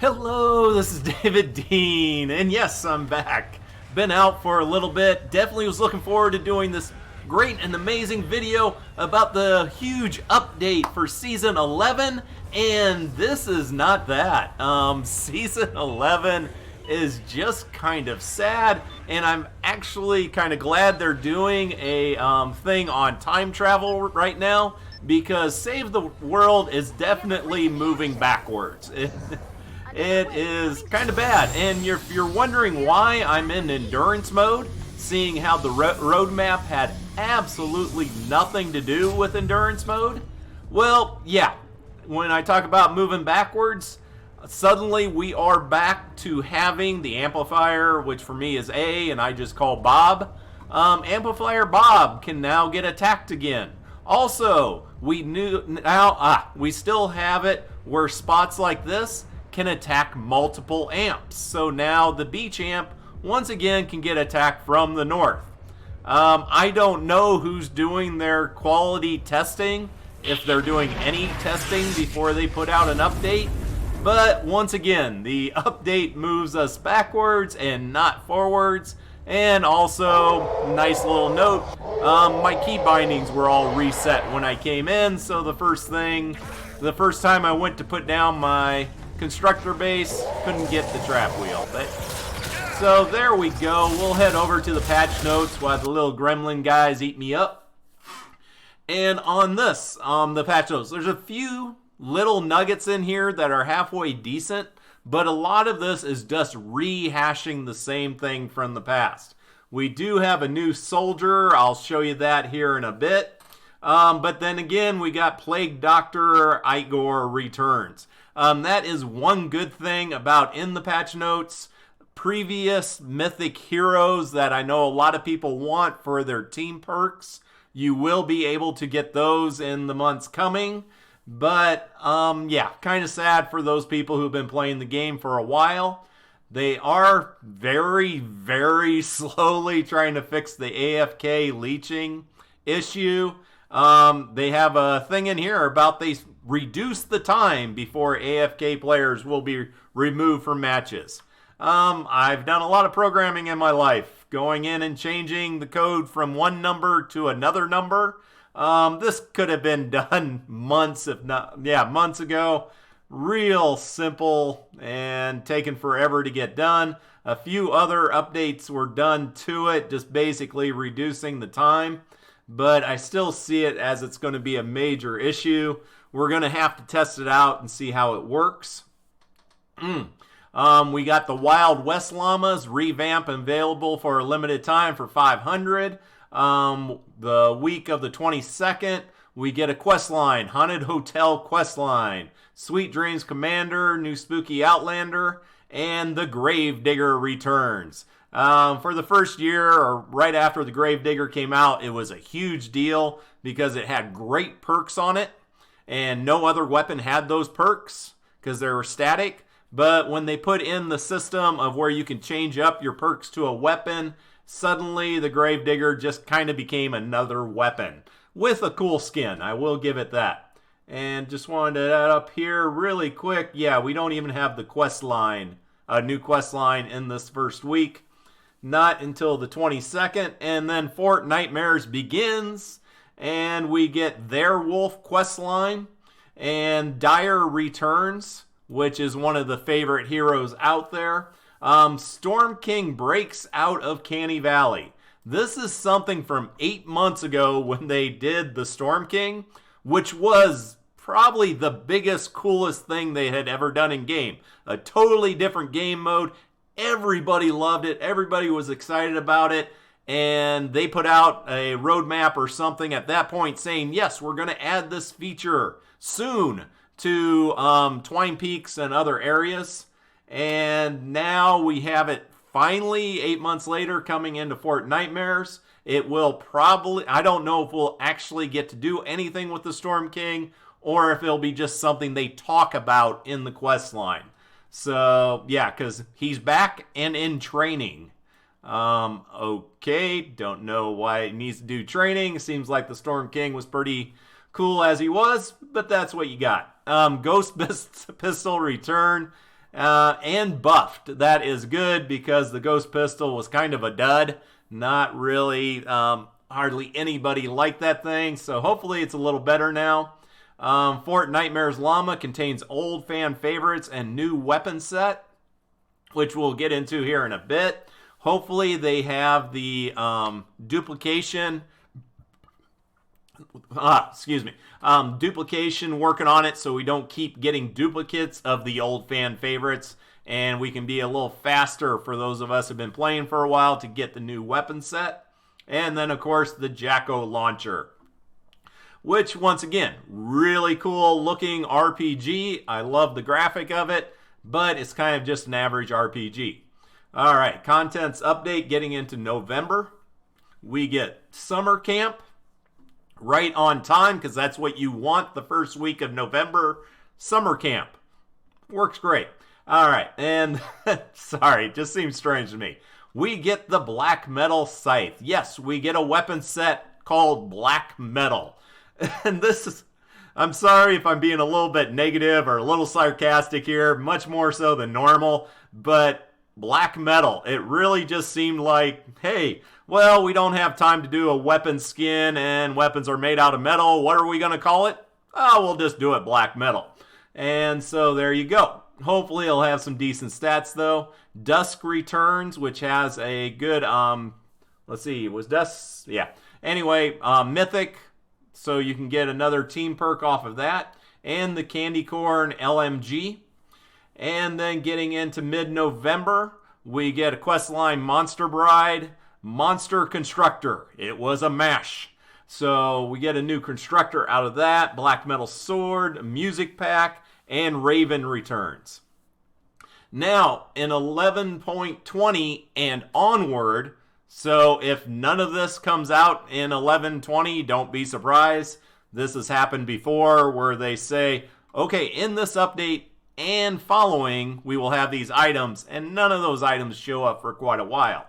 Hello, this is David Dean, and yes, I'm back. Been out for a little bit. Definitely was looking forward to doing this great and amazing video about the huge update for Season 11, and this is not that. Season 11 is just kind of sad, and I'm actually kind of glad they're doing a thing on time travel right now, because Save the World is definitely moving backwards. It is kind of bad, and if you're wondering why I'm in endurance mode, seeing how the roadmap had absolutely nothing to do with endurance mode, well, yeah, when I talk about moving backwards, suddenly we are back to having the amplifier, which for me is A, and I just call Bob. Amplifier Bob can now get attacked again. Also, we still have it where spots like this can attack multiple amps. So now the beach amp once again can get attacked from the north. I don't know who's doing their quality testing, if they're doing any testing before they put out an update, but once again, the update moves us backwards and not forwards. And also, nice little note, my key bindings were all reset when I came in, so the first time I went to put down my constructor base, couldn't get the trap wheel. So there we go. We'll head over to the patch notes while the little gremlin guys eat me up. And on this, the patch notes, there's a few little nuggets in here that are halfway decent, but a lot of this is just rehashing the same thing from the past. We do have a new soldier. I'll show you that here in a bit. But then again, we got Plague Doctor Igor returns. That is one good thing about in the patch notes. Previous mythic heroes that I know a lot of people want for their team perks, you will be able to get those in the months coming. But yeah, kind of sad for those people who've been playing the game for a while. They are very, very slowly trying to fix the AFK leeching issue. They have a thing in here about they reduce the time before AFK players will be removed from matches. I've done a lot of programming in my life, going in and changing the code from one number to another number. This could have been done months, if not, months ago. Real simple and taken forever to get done. A few other updates were done to it, just basically reducing the time. But I still see it as it's going to be a major issue. We're going to have to test it out and see how it works. We got the Wild West Llamas Revamp available for a limited time for 500. The week of the 22nd, we get a quest line, Haunted Hotel quest line, Sweet Dreams Commander, New Spooky Outlander, and the Gravedigger returns. For the first year, or right after the Gravedigger came out, it was a huge deal because it had great perks on it, and no other weapon had those perks because they were static. But when they put in the system of where you can change up your perks to a weapon, suddenly the Gravedigger just kind of became another weapon with a cool skin. I will give it that. And just wanted to add up here really quick. Yeah, we don't even have the quest line, a new quest line in this first week. Not until the 22nd. And then Fort Nightmares begins. And we get Their Wolf quest line. And Dire returns, which is one of the favorite heroes out there. Storm King breaks out of Canny Valley. This is something from 8 months ago when they did the Storm King, which was probably the biggest, coolest thing they had ever done in game. A totally different game mode. Everybody loved it. Everybody was excited about it. And they put out a roadmap or something at that point saying, yes, we're going to add this feature soon to Twine Peaks and other areas. And now we have it finally 8 months later coming into Fort Nightmares. It will probably, I don't know if we'll actually get to do anything with the Storm King or if it'll be just something they talk about in the quest line. So yeah, because he's back and in training. Okay, don't know why it needs to do training. Seems like the Storm King was pretty cool as he was, but that's what you got. Ghost Pistol return. and buffed. That is good because the Ghost Pistol was kind of a dud. Not really, hardly anybody liked that thing, so hopefully it's a little better now. Fort Nightmare's Llama contains old fan favorites and new weapon set, which we'll get into here in a bit. Hopefully they have the duplication working on it so we don't keep getting duplicates of the old fan favorites, and we can be a little faster for those of us who have been playing for a while to get the new weapon set. And then, of course, the Jacko launcher, which, once again, really cool looking RPG. I love the graphic of it, but it's kind of just an average RPG. All right, contents update getting into November. We get summer camp right on time because that's what you want the first week of November. Summer camp. Works great. All right, and sorry, it just seems strange to me. We get the Black Metal Scythe. Yes, we get a weapon set called Black Metal. And this is, I'm sorry if I'm being a little bit negative or a little sarcastic here, much more so than normal, but Black Metal, it really just seemed like, hey, well, we don't have time to do a weapon skin and weapons are made out of metal. What are we going to call it? Oh, we'll just do it Black Metal. And so there you go. Hopefully it'll have some decent stats though. Dusk returns, which has a good, let's see, was Dusk? Yeah. Anyway, Mythic, so you can get another team perk off of that. And the Candy Corn LMG. And then getting into mid-November, we get a quest line Monster Bride, Monster Constructor. It was a mash. So we get a new Constructor out of that, Black Metal Sword, Music Pack, and Raven returns. Now, in 11.20 and onward, so if none of this comes out in 11.20, don't be surprised. This has happened before where they say, okay, in this update and following, we will have these items, and none of those items show up for quite a while.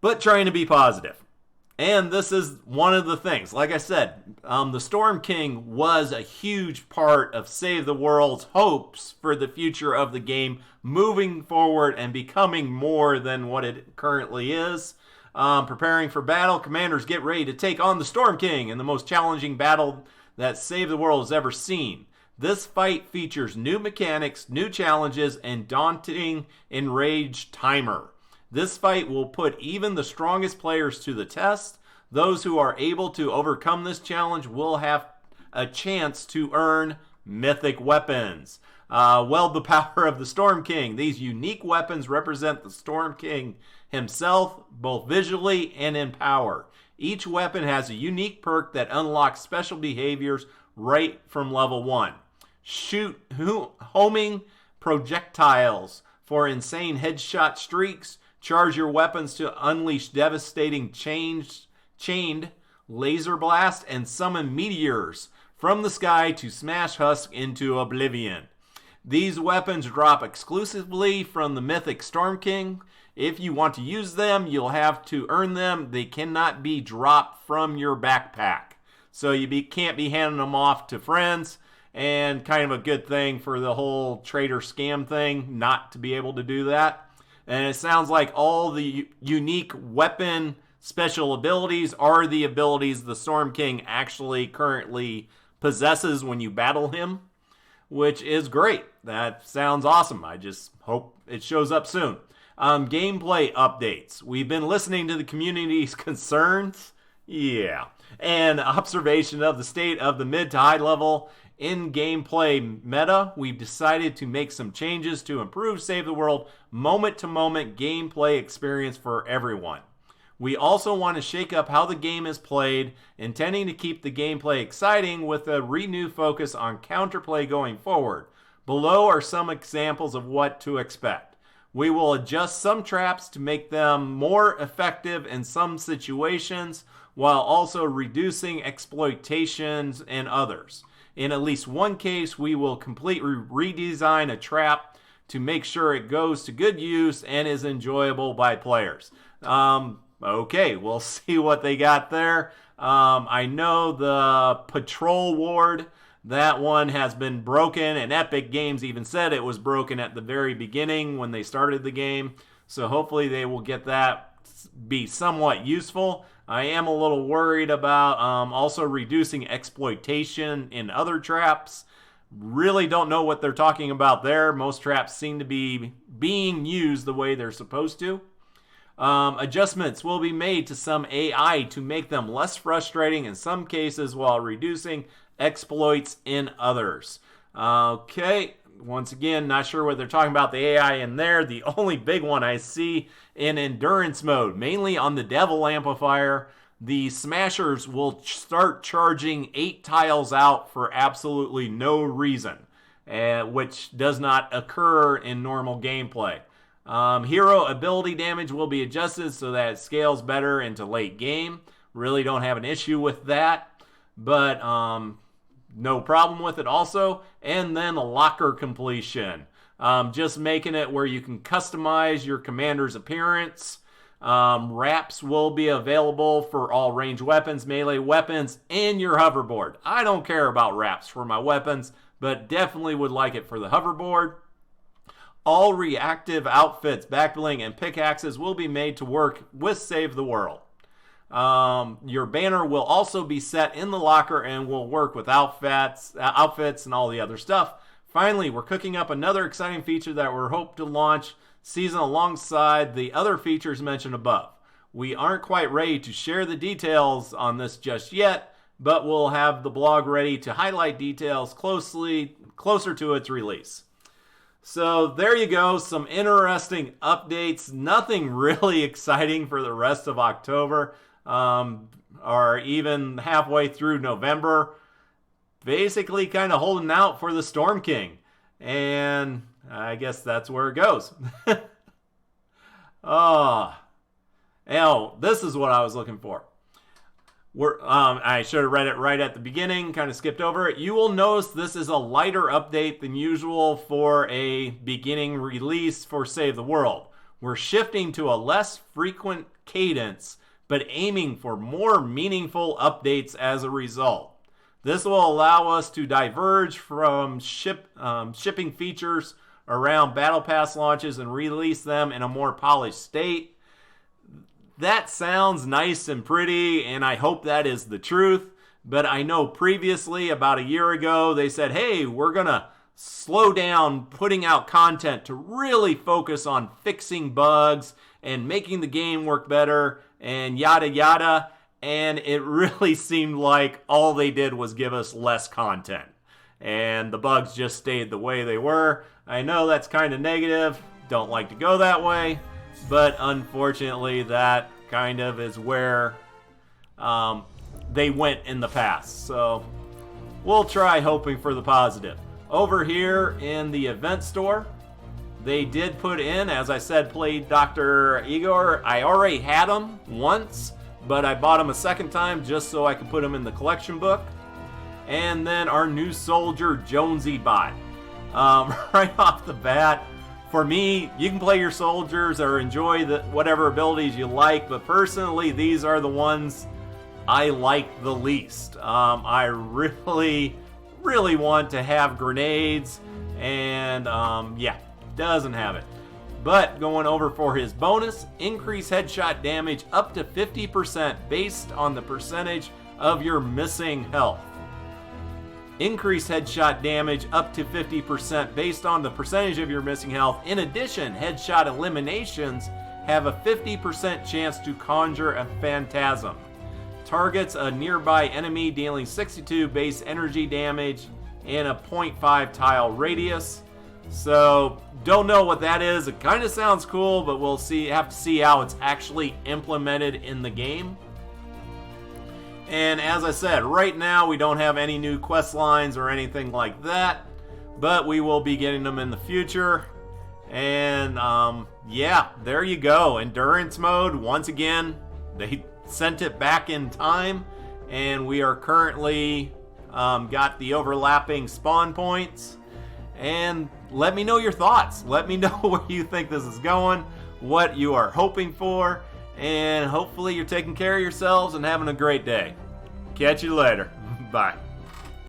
But trying to be positive. And this is one of the things. Like I said, the Storm King was a huge part of Save the World's hopes for the future of the game, moving forward and becoming more than what it currently is. Preparing for battle, commanders get ready to take on the Storm King in the most challenging battle that Save the World has ever seen. This fight features new mechanics, new challenges, and daunting enraged timer. This fight will put even the strongest players to the test. Those who are able to overcome this challenge will have a chance to earn mythic weapons. Weld the power of the Storm King. These unique weapons represent the Storm King himself, both visually and in power. Each weapon has a unique perk that unlocks special behaviors right from level 1. Shoot homing projectiles for insane headshot streaks. Charge your weapons to unleash devastating chained laser blast and summon meteors from the sky to smash Husk into oblivion. These weapons drop exclusively from the Mythic Storm King. If you want to use them, you'll have to earn them. They cannot be dropped from your backpack. So you can't be handing them off to friends. And kind of a good thing for the whole trader scam thing, not to be able to do that. And it sounds like all the unique weapon special abilities are the abilities the Storm King actually currently possesses when you battle him, which is great. That sounds awesome. I just hope it shows up soon. Gameplay updates. We've been listening to the community's concerns. Yeah. And observation of the state of the mid to high level in gameplay meta. We've decided to make some changes to improve Save the World moment-to-moment gameplay experience for everyone. We also want to shake up how the game is played, intending to keep the gameplay exciting with a renewed focus on counterplay going forward. Below are some examples of what to expect. We will adjust some traps to make them more effective in some situations, while also reducing exploitations in others. In at least one case, we will completely redesign a trap to make sure it goes to good use and is enjoyable by players. Okay, we'll see what they got there. I know the patrol ward, That one has been broken, and Epic Games even said it was broken at the very beginning when they started the game. So hopefully they will get that be somewhat useful. I am a little worried about also reducing exploitation in other traps. Really don't know what they're talking about there. Most traps seem to be being used the way they're supposed to. Adjustments will be made to some AI to make them less frustrating in some cases while reducing exploits in others. Okay, once again, not sure what they're talking about the AI in there. The only big one I see in endurance mode, mainly on the Devil Amplifier, the Smashers will start charging 8 tiles out for absolutely no reason, which does not occur in normal gameplay. Hero ability damage will be adjusted so that it scales better into late game. Really don't have an issue with that, but no problem with it also. And then a locker completion. Just making it where you can customize your commander's appearance. Wraps will be available for all ranged weapons, melee weapons, and your hoverboard. I don't care about wraps for my weapons, but definitely would like it for the hoverboard. All reactive outfits, backbling, and pickaxes will be made to work with Save the World. Your banner will also be set in the locker and will work with outfits and all the other stuff. Finally, we're cooking up another exciting feature that we're hoping to launch season alongside the other features mentioned above. We aren't quite ready to share the details on this just yet, but we'll have the blog ready to highlight details closer to its release. So there you go, some interesting updates. Nothing really exciting for the rest of October or even halfway through November. Basically kind of holding out for the Storm King. And I guess that's where it goes. This is what I was looking for. I should have read it right at the beginning, kind of skipped over it. You will notice this is a lighter update than usual for a beginning release for Save the World. We're shifting to a less frequent cadence, but aiming for more meaningful updates as a result. This will allow us to diverge from shipping features around Battle Pass launches and release them in a more polished state. That sounds nice and pretty, and I hope that is the truth. But I know previously, about a year ago, they said, hey, we're going to slow down putting out content to really focus on fixing bugs and making the game work better and yada yada. And it really seemed like all they did was give us less content. And the bugs just stayed the way they were. I know that's kind of negative. Don't like to go that way. But unfortunately, that kind of is where they went in the past. So we'll try hoping for the positive. Over here in the event store, they did put in, as I said, played Dr. Igor. I already had him once, but I bought him a second time just so I could put him in the collection book. And then our new soldier, Jonesy bot. Right off the bat, for me, you can play your soldiers or enjoy whatever abilities you like, but personally, these are the ones I like the least. I really want to have grenades, and doesn't have it. But going over for his bonus, increase headshot damage up to 50% based on the percentage of your missing health. Increase headshot damage up to 50% based on the percentage of your missing health. In addition, headshot eliminations have a 50% chance to conjure a phantasm. Targets a nearby enemy dealing 62 base energy damage in a 0.5 tile radius. So, don't know what that is. It kind of sounds cool, but we'll have to see how it's actually implemented in the game. And as I said, right now we don't have any new quest lines or anything like that, but we will be getting them in the future. And there you go. Endurance mode, once again, they sent it back in time, and we are currently got the overlapping spawn points. And let me know your thoughts. Let me know where you think this is going, what you are hoping for, and hopefully you're taking care of yourselves and having a great day. Catch you later. Bye.